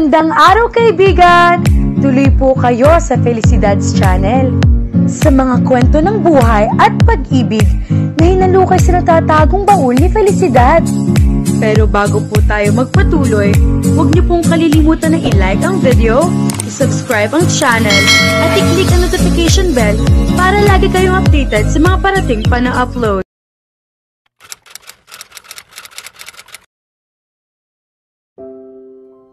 Magandang araw kaibigan! Tuloy po kayo sa Felicidad's Channel. Sa mga kwento ng buhay at pag-ibig na hinalukay sa natatagong baul ni Felicidad. Pero bago po tayo magpatuloy, huwag niyo pong kalilimutan na i-like ang video, i-subscribe ang channel, at i-click ang notification bell para lagi kayong updated sa mga parating pa na upload.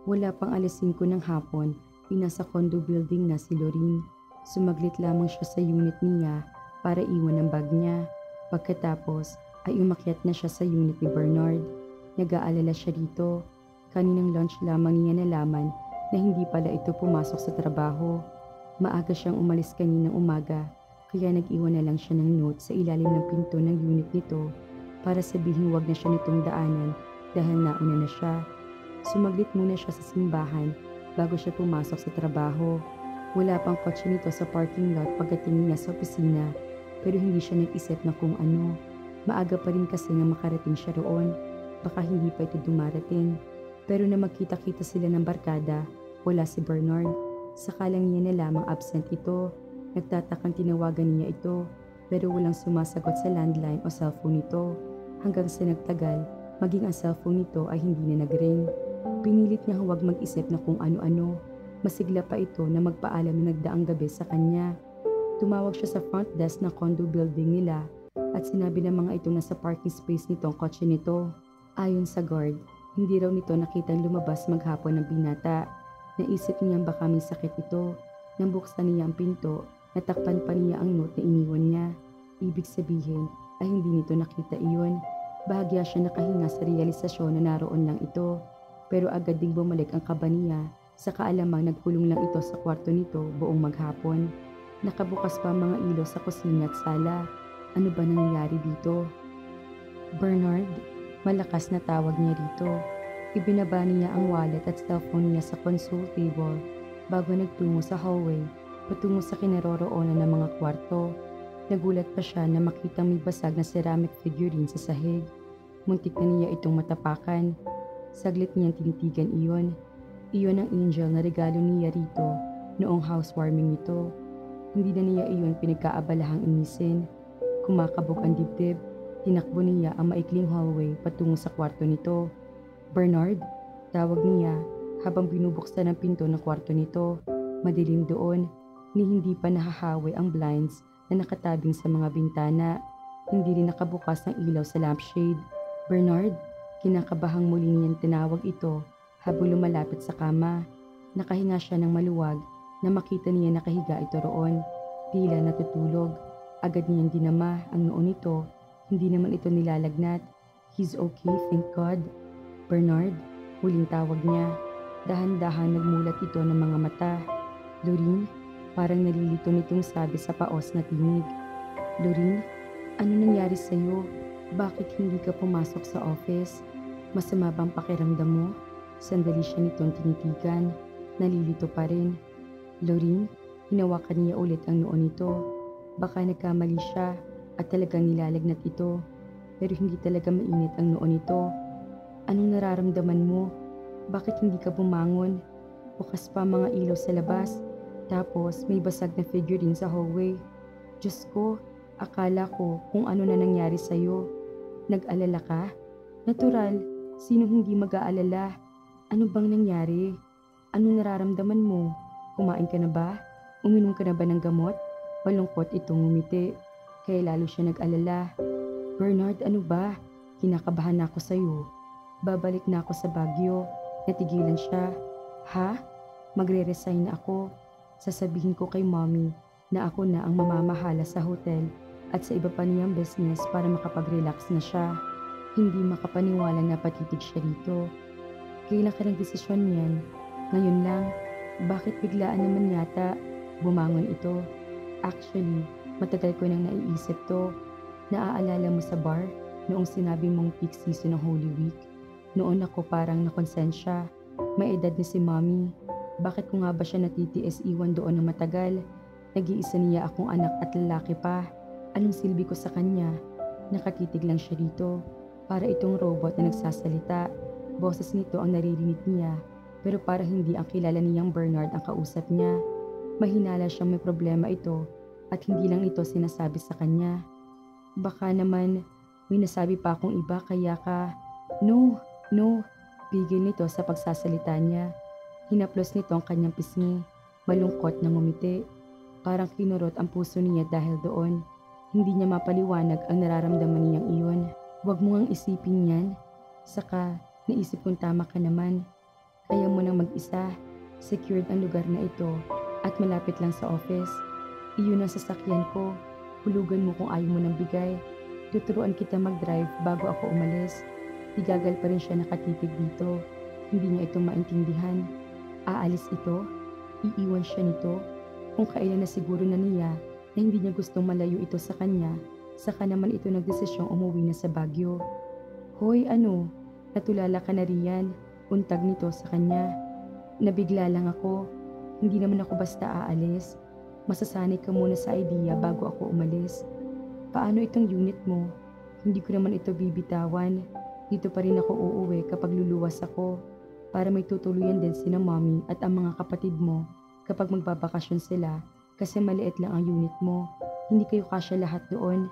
Wala pang alas 5 ng hapon, pinasa condo building na si Lorene. Sumaglit lamang siya sa unit niya para iwan ang bag niya. Pagkatapos ay umakyat na siya sa unit ni Bernard. Nag-aalala siya dito. Kaninang lunch lamang niya nalaman na hindi pala ito pumasok sa trabaho. Maaga siyang umalis kaninang umaga, kaya nag-iwan na lang siya ng note sa ilalim ng pinto ng unit nito para sabihin wag na siya nitong daanan dahil nauna na siya. Sumaglit muna siya sa simbahan bago siya pumasok sa trabaho. Wala pang kotse nito sa parking lot pagdating niya sa opisina, pero hindi siya nag-isip na kung ano. Maaga pa rin kasi na makarating siya roon. Baka hindi pa ito dumarating. Pero na magkita-kita sila ng barkada, wala si Bernard. Sakalang niya na lamang absent ito. Nagtatakang tinawagan niya ito, pero walang sumasagot sa landline o cellphone nito. Hanggang sa nagtagal, maging ang cellphone nito ay hindi na nag-ring. Pinilit niya huwag mag-isip na kung ano-ano. Masigla pa ito na magpaalam na nagdaang gabi sa kanya. Tumawag siya sa front desk ng condo building nila at sinabi ng mga ito na sa parking space nitong kotse nito. Ayon sa guard, hindi raw nito nakitang lumabas maghapon ng binata. Naisip niya baka may sakit ito. Nang buksan niya ang pinto, natakpan pa niya ang note na iniwan niya. Ibig sabihin ay hindi nito nakita iyon. Bahagya siya nakahinga sa realisasyon na naroon lang ito. Pero agad ding bumalik ang kaba niya sa kaalamang nagkulong lang ito sa kwarto nito buong maghapon. Nakabukas pa ang mga ilaw sa kusina at sala. Ano ba nangyayari dito? Bernard, malakas na tawag niya rito. Ibinaba niya ang wallet at cellphone niya sa console table bago nagtungo sa hallway patungo sa kinaroroonan ng mga kwarto. Nagulat pa siya na makitang may basag na ceramic figurine sa sahig. Muntik na niya itong matapakan. Saglit niyang tinitigan iyon. Iyon ang angel na regalo niya rito noong housewarming nito. Hindi na niya iyon pinagkaabalahang inisin. Kumakabog ang dibdib. Tinakbo niya ang maikling hallway patungo sa kwarto nito. Bernard, tawag niya habang binubuksan ang pinto ng kwarto nito. Madilim doon, ni hindi pa nahahawi ang blinds na nakatabing sa mga bintana. Hindi rin nakabukas ang ilaw sa lampshade. Bernard, kinakabahang muli niyang tinawag ito habang lumalapit sa kama. Nakahinga siya ng maluwag na makita niya nakahiga ito roon. Tila natutulog. Agad niyang dinama ang noo nito. Hindi naman ito nilalagnat. He's okay, thank God. Bernard, huling tawag niya. Dahan-dahan nagmulat ito ng mga mata. Lorene, parang nalilito nitong sabi sa paos na tinig. Lorene, ano nangyari sa'yo? Bakit hindi ka pumasok sa office? Masama bang pakiramdam mo? Sandali siya nitong tinitigan. Nalilito pa rin. Lorene, hinawakan niya ulit ang noo nito. Baka nagkamali siya at talagang nilalagnat ito. Pero hindi talaga mainit ang noo nito. Anong nararamdaman mo? Bakit hindi ka bumangon? Bukas pa mga ilaw sa labas. Tapos may basag na figurine sa hallway. Diyos ko, akala ko kung ano na nangyari sa'yo. Nag-alala ka? Natural, sino hindi mag-aalala? Ano bang nangyari? Anong nararamdaman mo? Kumain ka na ba? Uminom ka na ba ng gamot? Malungkot itong ngumiti. Kaya lalo siya nag-alala. Bernard, ano ba? Kinakabahan na ako sa'yo. Babalik na ako sa Baguio. Natigilan siya. Ha? Magre-resign na ako. Sasabihin ko kay mommy na ako na ang mamamahala sa hotel at sa iba pa niyang business para makapag-relax na siya. Hindi makapaniwala na patitig siya rito. Kailan ka ng desisyon niyan? Ngayon lang, bakit biglaan naman yata bumangon ito? Actually, matagal ko nang naiisip to. Naaalala mo sa bar noong sinabi mong peak season ng Holy Week? Noon ako parang nakonsensya. May edad na si mommy. Bakit ko nga ba siya natitiis iwan doon ng matagal? Nag-iisa niya akong anak at lalaki pa. Anong silbi ko sa kanya? Nakatitig lang siya rito. Para itong robot na nagsasalita. Boses nito ang naririnig niya. Pero para hindi ang kilala niyang Bernard ang kausap niya, mahinala siyang may problema ito at hindi lang ito sinasabi sa kanya. Baka naman may nasabi pa akong iba kaya ka... No, no, pigil nito sa pagsasalita niya. Hinaplos nito ang kanyang pisngi, malungkot na ngumiti. Parang kinurot ang puso niya dahil doon. Hindi niya mapaliwanag ang nararamdaman niyang iyon. Huwag mo ngang isipin yan. Saka naisip kong tama ka naman. Kaya mo nang mag-isa. Secured ang lugar na ito at malapit lang sa office. Iyon ang sasakyan ko. Hulugan mo kung ayaw mo nang bigay. Tuturuan kita mag-drive bago ako umalis. Igagal pa rin siya nakatitig dito. Hindi niya ito maintindihan. Aalis ito? Iiwan siya nito? Kung kailan na siguro na niya na hindi niya gustong malayo ito sa kanya, saka naman ito nagdesisyong umuwi na sa Baguio. Hoy ano, natulala ka na riyan, untag nito sa kanya. Nabigla lang ako, hindi naman ako basta aalis. Masasanay ka muna sa idea bago ako umalis. Paano itong unit mo? Hindi ko naman ito bibitawan. Dito pa rin ako uuwi kapag luluwas ako para may tutuluyan din sina mommy at ang mga kapatid mo kapag magbabakasyon sila kasi maliit lang ang unit mo. Hindi kayo kasya lahat doon.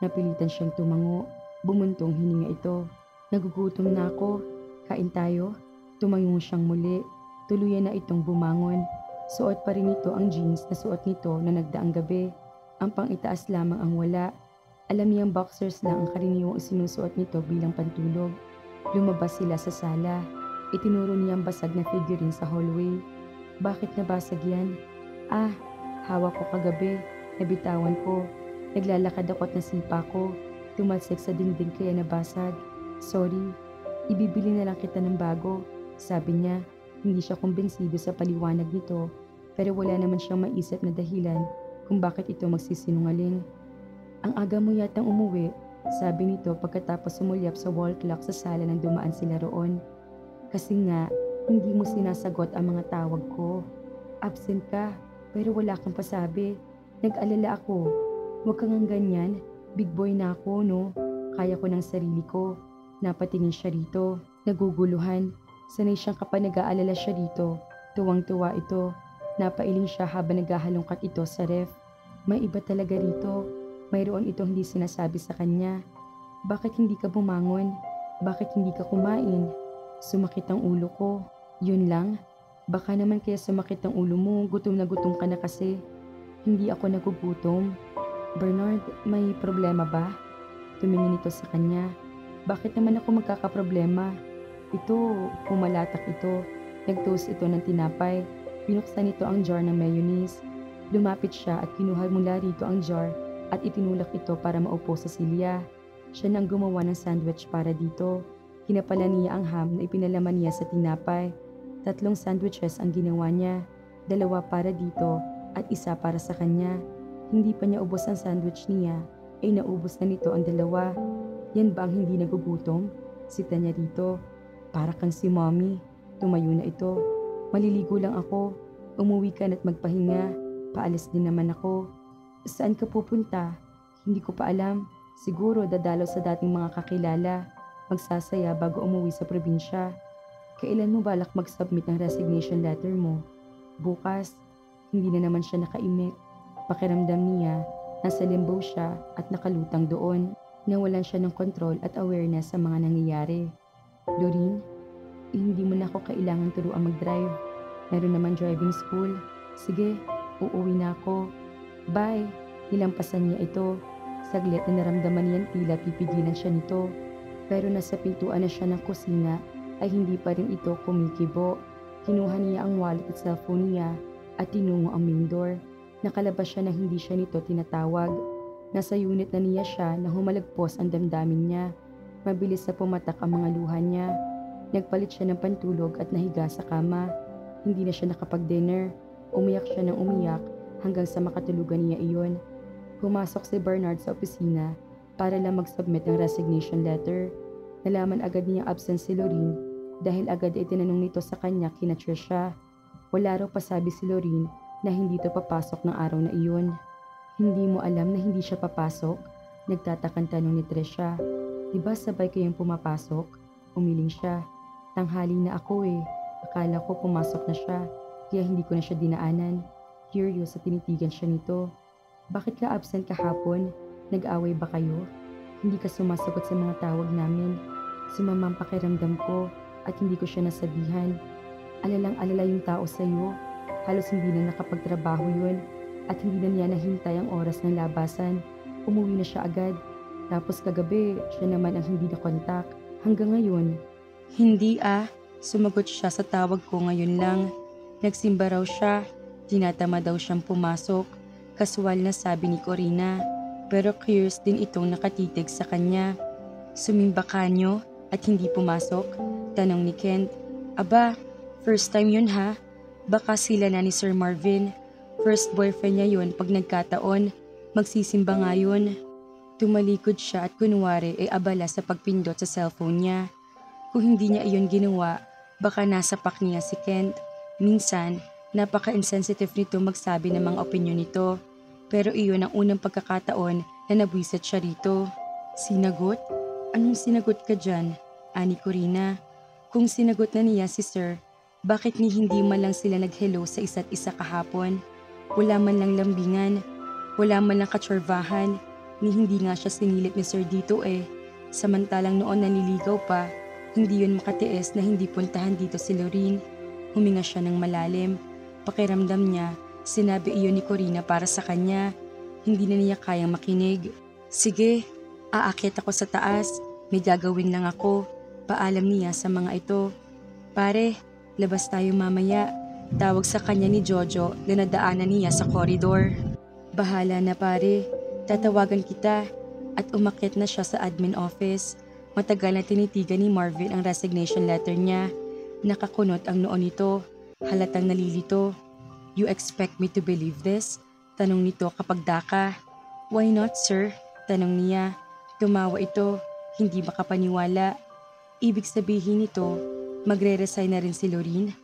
Napilitan siyang tumango. Bumuntong hininga ito. Nagugutom na ako. Kain tayo? Tumango siyang muli. Tuluyan na itong bumangon. Suot pa rin ito ang jeans na suot nito na nagdaang gabi. Ang pang-itaas lamang ang wala. Alam niyang boxers lang ang karaniwang isinusuot nito bilang pantulog. Lumabas sila sa sala. Itinuro niyang basag na figurine sa hallway. Bakit nabasag yan? Hawak ko kagabi. Nabitawan ko. Naglalakad ako at nasipa ko. Tumalsik sa dingding kaya nabasag. Sorry. Ibibili na lang kita ng bago. Sabi niya. Hindi siya kumbinsido sa paliwanag nito. Pero wala naman siyang maisip na dahilan kung bakit ito magsisinungaling. Ang aga mo yatang umuwi. Sabi nito pagkatapos sumulyap sa wall clock sa sala nang dumaan sila roon. Kasi nga, hindi mo sinasagot ang mga tawag ko. Absent ka. Pero wala kang pasabi. Nag-alala ako. Huwag kang ang ganyan. Big boy na ako, no? Kaya ko ng sarili ko. Napatingin siya rito. Naguguluhan. Sanay siyang kapag nag-aalala siya rito. Tuwang-tuwa ito. Napailing siya habang naghahalongkat ito sa ref. May iba talaga rito. Mayroon itong hindi sinasabi sa kanya. Bakit hindi ka bumangon? Bakit hindi ka kumain? Sumakit ang ulo ko. Yun lang. Baka naman kaya sumakit ang ulo mo, gutom na gutom ka na kasi. Hindi ako nagugutom. Bernard, may problema ba? Tumingin ito sa kanya. Bakit naman ako magkakaproblema? Ito, pumalatak ito. Nag-toast ito ng tinapay. Binuksan ito ang jar ng mayonnaise. Lumapit siya at kinuha mula rito ang jar at itinulak ito para maupo sa silya. Siya nang gumawa ng sandwich para dito. Kinapala niya ang ham na ipinalaman niya sa tinapay. 3 sandwiches ang ginawa niya, 2 para dito at 1 para sa kanya. Hindi pa niya ubos ang sandwich niya, ay naubos na nito ang 2. Yan ba ang hindi nagugutom? Sita niya rito. Para kang si mommy. Tumayo na ito. Maliligo lang ako. Umuwi ka na't magpahinga. Paalis din naman ako. Saan ka pupunta? Hindi ko pa alam. Siguro dadalaw sa dating mga kakilala. Magsasaya bago umuwi sa probinsya. Kailan mo balak mag-submit ng resignation letter mo? Bukas. Hindi na naman siya nakaimik. Pakiramdam niya, nasa limbo siya at nakalutang doon. Nawalan siya ng control at awareness sa mga nangyayari. Doreen, hindi mo na ako kailangan turuan mag-drive. Meron naman driving school. Sige, uuwi na ako. Bye. Nilampasan niya ito. Saglit na naramdaman niyan tila pipigilan siya nito. Pero nasa pintuan na siya ng kusina ay hindi pa rin ito kumikibo. Kinuha niya ang wallet at cellphone niya at tinungo ang main door. Nakalabas siya na hindi siya nito tinatawag. Nasa unit na niya siya na humalagpos ang damdamin niya. Mabilis na pumatak ang mga luha niya. Nagpalit siya ng pantulog at nahiga sa kama. Hindi na siya nakapag-dinner. Umiyak siya ng umiyak hanggang sa makatulugan niya iyon. Pumasok si Bernard sa opisina para lang mag-submit ng resignation letter. Nalaman agad niya absent si Lorene dahil agad ay tinanong nito sa kanya kina Trisha. Wala raw pasabi si Lorene na hindi ito papasok ng araw na iyon. Hindi mo alam na hindi siya papasok? Nagtatakang tanong ni Trisha. Diba sabay kayong pumapasok? Umiling siya. Tanghali na ako eh. Akala ko pumasok na siya, kaya hindi ko na siya dinaanan. Curious sa tinitigan siya nito. Bakit ka absent kahapon? Nag-away ba kayo? Hindi ka sumasagot sa mga tawag namin. Sumamang pakiramdam ko at hindi ko siya nasabihan. Alalang-alala yung tao sa'yo. Halos hindi na nakapagtrabaho yun at hindi na niya nahintay ang oras ng labasan. Umuwi na siya agad. Tapos kagabi, siya naman ang hindi nakontak. Hanggang ngayon. Hindi Sumagot siya sa tawag ko ngayon lang. Nagsimba raw siya. Tinatama daw siyang pumasok. Kasual na sabi ni Corina. Pero curious din itong nakatitig sa kanya. Sumimba ka nyo at hindi pumasok? Tanong ni Kent. Aba, first time yun ha? Baka sila na ni Sir Marvin. First boyfriend niya yun pag nagkataon. Magsisimba nga yun. Tumalikod siya at kunwari ay abala sa pagpindot sa cellphone niya. Kung hindi niya iyon ginawa, baka nasapak niya si Kent. Minsan, napaka-insensitive nito magsabi ng mga opinyon nito. Pero iyon ang unang pagkakataon na nabwisit siya rito. Sinagot? Anong sinagot ka dyan? Ani Corina. Kung sinagot na niya si Sir, bakit ni hindi man lang sila nag-hello sa isa't isa kahapon? Wala man lang lambingan, wala man lang katsorbahan, ni hindi nga siya sinilit ni Sir dito eh. Samantalang noon naliligaw pa, hindi yun makatiis na hindi puntahan dito si Lorene. Huminga siya ng malalim. Pakiramdam niya, sinabi iyon ni Corina para sa kanya. Hindi na niya kayang makinig. Sige, aakyat ako sa taas. May gagawin lang ako. Paalam niya sa mga ito. Pare, labas tayo mamaya. Tawag sa kanya ni Jojo na nadaanan niya sa koridor. Bahala na pare, tatawagan kita. At umakyat na siya sa admin office. Matagal na tinitigan ni Marvin ang resignation letter niya. Nakakunot ang noo nito. Halatang nalilito. You expect me to believe this? Tanong nito kapag daka. Why not sir? Tanong niya. Tumawa ito. Hindi makapaniwala. Ibig sabihin nito, magre-resign na rin si Lorene?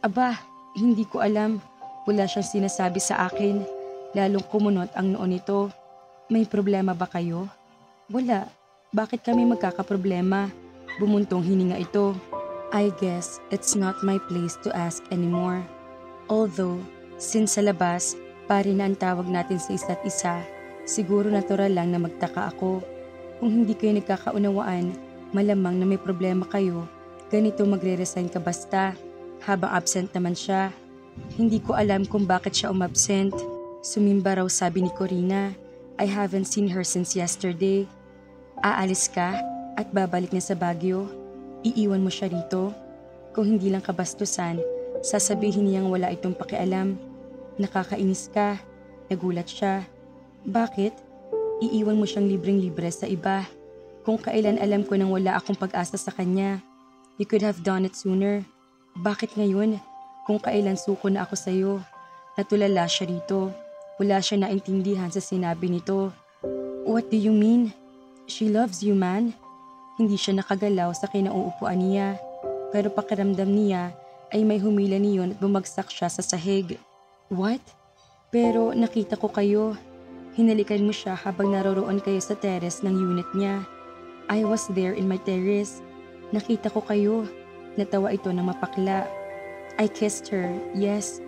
Aba, hindi ko alam. Wala siyang sinasabi sa akin. Lalong kumunot ang noo nito. May problema ba kayo? Wala. Bakit kami magkakaproblema? Bumuntong hininga ito. I guess it's not my place to ask anymore. Although, since sa labas, pare na ang tawag natin sa isa't isa, siguro natural lang na magtaka ako. Kung hindi kayo nagkakaunawaan, malamang na may problema kayo, ganito magre-resign ka basta, habang absent naman siya. Hindi ko alam kung bakit siya umabsent. Sumimba raw sabi ni Corina. I haven't seen her since yesterday. Aalis ka at babalik na sa Baguio. Iiwan mo siya rito. Kung hindi lang kabastusan, sasabihin niyang wala itong pakialam. Nakakainis ka. Nagulat siya. Bakit? Iiwan mo siyang libreng-libre sa iba. Kung kailan alam ko nang wala akong pag-asa sa kanya. You could have done it sooner. Bakit ngayon? Kung kailan suko na ako sa'yo. Natulala siya rito. Wala siya naintindihan sa sinabi nito. What do you mean? She loves you, man. Hindi siya nakagalaw sa kinauupuan niya. Pero pakiramdam niya ay may humila niyon at bumagsak siya sa sahig. What? Pero nakita ko kayo. Hinalikan mo siya habang naroroon kayo sa terrace ng unit niya. I was there in my terrace. Nakita ko kayo. Natawa ito ng mapakla. I kissed her, yes.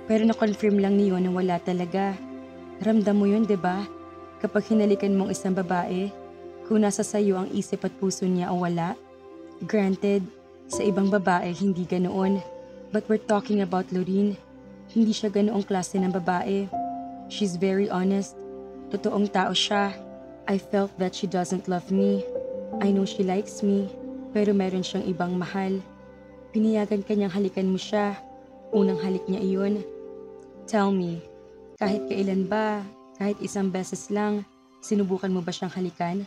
Pero na-confirm lang niyo na wala talaga. Ramdam mo yun, diba? Kapag hinalikan mong isang babae, kung nasa sayo ang isip at puso niya o wala. Granted, sa ibang babae hindi ganoon. But we're talking about Lorene. Hindi siya ganoong klase ng babae. She's very honest. Totoong tao siya. I felt that she doesn't love me. I know she likes me, pero meron siyang ibang mahal. Piniyagan kanyang halikan mo siya. Unang halik niya iyon. Tell me, kahit kailan ba, kahit isang beses lang, sinubukan mo ba siyang halikan?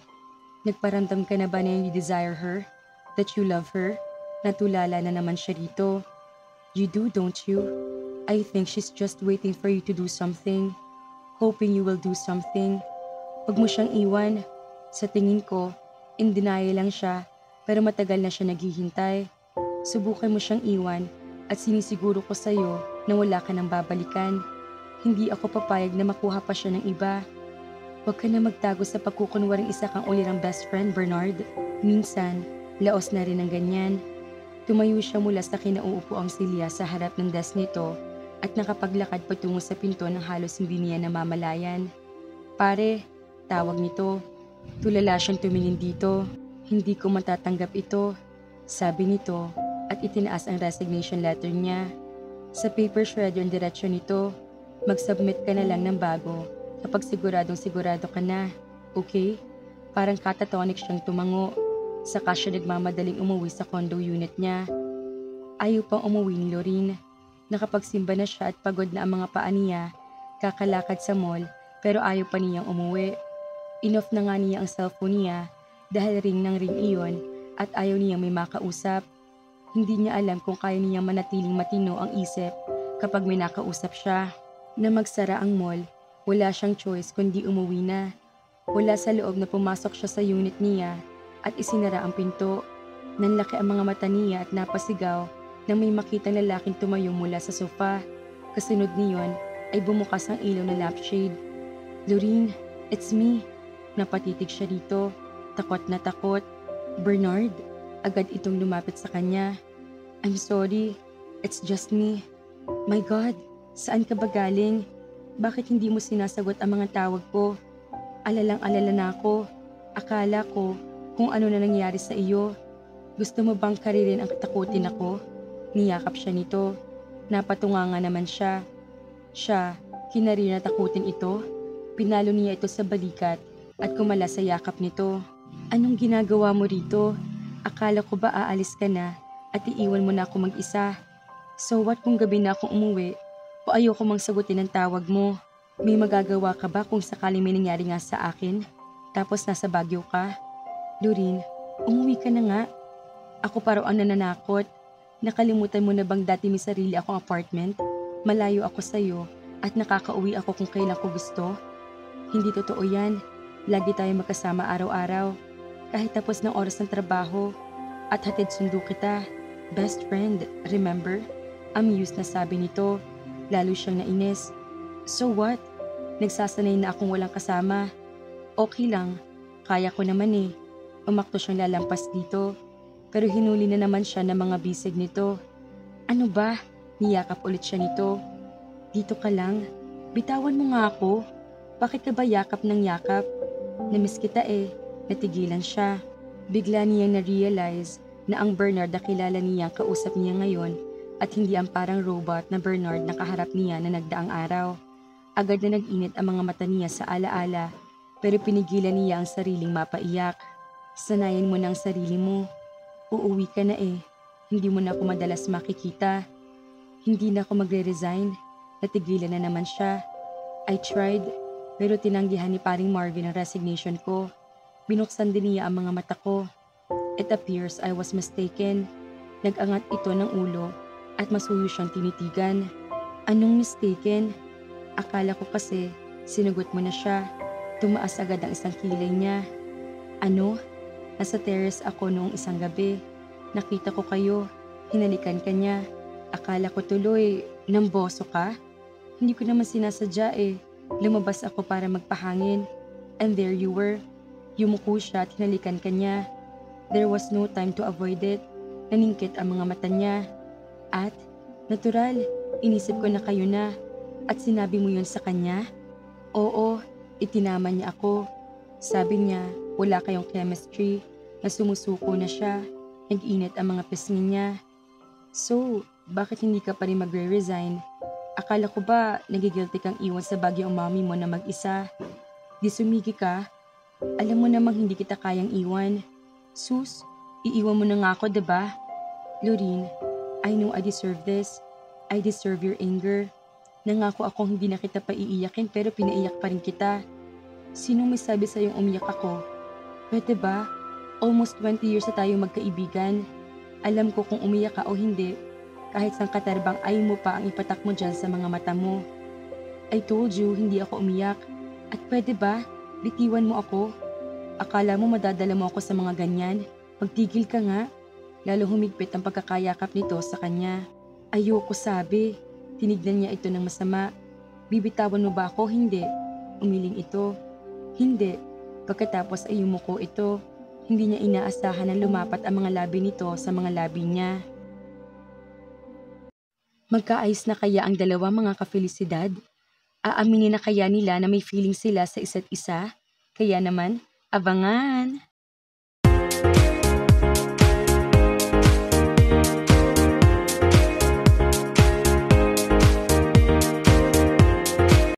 Nagparamdam ka na ba na you desire her? That you love her? Natulala na naman siya rito. You do, don't you? I think she's just waiting for you to do something. Hoping you will do something. Huwag mo siyang iwan. Sa tingin ko, in denial lang siya, pero matagal na siya naghihintay. Subukan mo siyang iwan at sinisiguro ko sa'yo na wala ka nang babalikan. Hindi ako papayag na makuha pa siya ng iba. Huwag ka na magtago sa pagkukunwaring isa kang ulirang best friend, Bernard. Minsan, laos na rin ang ganyan. Tumayo siya mula sa kinauupuang silya sa harap ng desk nito at nakapaglakad patungo sa pinto ng halos hindi niya namamalayan. Pare, tawag nito. Tulala siyang tumingin dito. Hindi ko matatanggap ito, sabi nito at itinaas ang resignation letter niya. Sa paper shredder ang diretsyon nito. Mag-submit ka na lang ng bago kapag sigurado ka na. Okay? Parang catatonic siyang tumango. Saka siya nagmamadaling umuwi sa condo unit niya. Ayaw pang umuwi ni Lorene. Nakapagsimba na siya at pagod na ang mga paa niya. Kakalakad sa mall pero ayaw pa niyang umuwi. Inoff na nga niya ang cellphone niya dahil ring ng ring iyon at ayaw niyang may makausap. Hindi niya alam kung kaya niyang manatiling matino ang isip kapag may nakausap siya. Na magsara ang mall, wala siyang choice kundi umuwi na. Wala sa loob na pumasok siya sa unit niya at isinara ang pinto. Nanlaki ang mga mata niya at napasigaw nang may makitang lalaking tumayo mula sa sofa. Kasunod niyon ay bumukas ang ilaw na lampshade. Lorene, it's me. Napatitig siya dito, takot na takot. Bernard, agad itong lumapit sa kanya. I'm sorry, it's just me. My God, saan ka ba galing? Bakit hindi mo sinasagot ang mga tawag ko? Alalang-alala na ako. Akala ko kung ano na nangyari sa iyo. Gusto mo bang karirin ang takutin ako? Niyakap siya nito. Napatunganga naman siya. Siya, kinari na takutin ito. Pinalo niya ito sa balikat at kumala sa yakap nito. Anong ginagawa mo rito? Akala ko ba aalis ka na at iiwan mo na ako mag-isa? So what kung gabi na akong umuwi o ayoko mang sagutin ang tawag mo? May magagawa ka ba kung sakaling may nangyari nga sa akin? Tapos nasa Baguio ka? Lorene, umuwi ka na nga. Ako parang nananakot. Nakalimutan mo na bang dati may sarili akong apartment? Malayo ako sa'yo at nakakauwi ako kung kailan ko gusto? Hindi totoo yan. Lagi tayo magkasama araw-araw. Kahit tapos ng oras ng trabaho. At hatid sundo kita. Best friend, remember? Amused na sabi nito. Lalo siyang nainis. So what? Nagsasanay na akong walang kasama. Okay lang. Kaya ko naman eh. Umakto siyang lalampas dito. Pero hinuli na naman siya ng mga bisig nito. Ano ba? Niyakap ulit siya nito. Dito ka lang. Bitawan mo nga ako. Bakit ka ba yakap ng yakap? Namiss kita eh. Natigilan siya. Bigla niyang na-realize na ang Bernard na kilala niya kausap niya ngayon at hindi ang parang robot na Bernard na kaharap niya na nagdaang araw. Agad na nag-init ang mga mata niya sa alaala pero pinigilan niya ang sariling mapaiyak. Sanayin mo na ang sarili mo. Uuwi ka na eh. Hindi mo na ako madalas makikita. Hindi na ako magre-resign. Natigilan na naman siya. I tried, pero tinanggihan ni paring Marvin ang resignation ko. Binuksan din niya ang mga mata ko. It appears I was mistaken. Nag-angat ito ng ulo at masuyo siyang tinitigan. Anong mistaken? Akala ko kasi sinagot mo na siya. Tumaas agad ang isang kilay niya. Ano? Nasa terrace ako noong isang gabi. Nakita ko kayo. Hinalikan ka niya. Akala ko tuloy, namboso ka? Hindi ko naman sinasadya eh. Lumabas ako para magpahangin. And there you were. Yumuko siya at hinalikan ka niya. There was no time to avoid it. Naningkit ang mga mata niya. At, natural, inisip ko na kayo na. At sinabi mo yun sa kanya? Oo, itinama niya ako. Sabi niya, wala kayong chemistry, na sumusuko na siya, nag-init ang mga pisngi niya. So, bakit hindi ka pa rin magre-resign? Akala ko ba nagigilty kang iwan sa Baguio ang mami mo na mag-isa? Di sumigi ka? Alam mo namang hindi kita kayang iwan. Sus, iiwan mo na nga ako, diba? Lorene, I know I deserve this. I deserve your anger. Nangako akong hindi na kita paiiyakin pero pinaiyak pa rin kita. Sinong may sabi sa'yong umiyak ako? Pwede ba? Almost 20 years na tayong magkaibigan. Alam ko kung umiyak ka o hindi. Kahit sang katarbang ayaw mo pa ang ipatak mo dyan sa mga mata mo. I told you hindi ako umiyak. At pwede ba? Bitiwan mo ako. Akala mo madadala mo ako sa mga ganyan? Magtigil ka nga. Lalo humigpit ang pagkakayakap nito sa kanya. Ayoko sabi. Tinignan niya ito ng masama. Bibitawan mo ba ako? Hindi. Umiling ito. Hindi. Pagkatapos ay yumuko ito. Hindi niya inaasahan na lumapat ang mga labi nito sa mga labi niya. Magkaayos na kaya ang dalawa mga ka-Felicidad? Aaminin na kaya nila na may feeling sila sa isa't isa? Kaya naman, abangan!